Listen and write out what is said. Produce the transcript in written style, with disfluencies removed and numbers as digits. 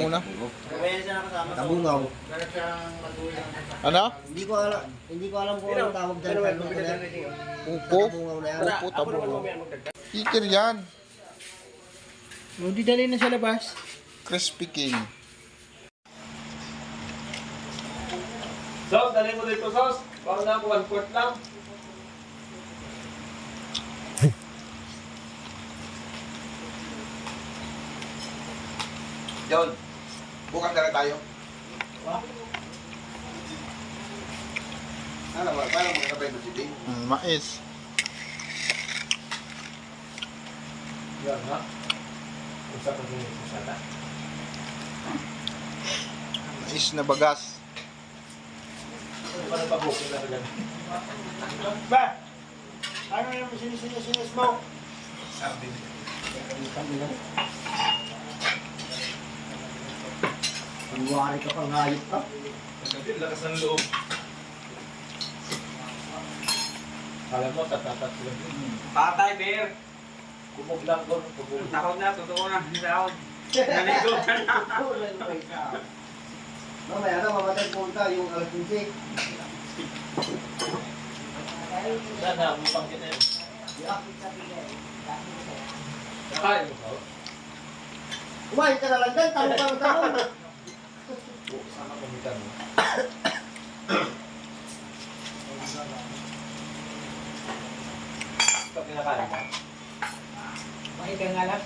muna. Tabungaw. Ano? Hindi ko alam kung anong tawag dyan sa luto na yan. Upo? Tabungaw na yan. Upo, tabungaw. Kikir yan. Hindi dali na sa labas. Crispy King. Sos, dali mo dito, Sos. Parang na ako, 1/4 lang. John, bukas na tayo. Ano ba? Paano magkakabay mo si Dave? Mais. Yan, ha? Usap ko din sa sata. Mais na bagas. Parang pabukin na rin. Ba? Ano yung sinis mo? Sabi. Pangwari ka pang hayop ka. Kasi lakas ng loob. Alam mo, tatatat sila. Patay, Bear. Kumog lang ko. Takot na, totoo na. Hindi takot. Naligo ka na. Mamaya na mamatay punta yung alas 15. Sana, upang kita yun. Nakain mo ka? Kumain ka na lang dyan, tanong ka ng tanong. Sama kumitan mo. Ito kinakain mo? Makita nga lang.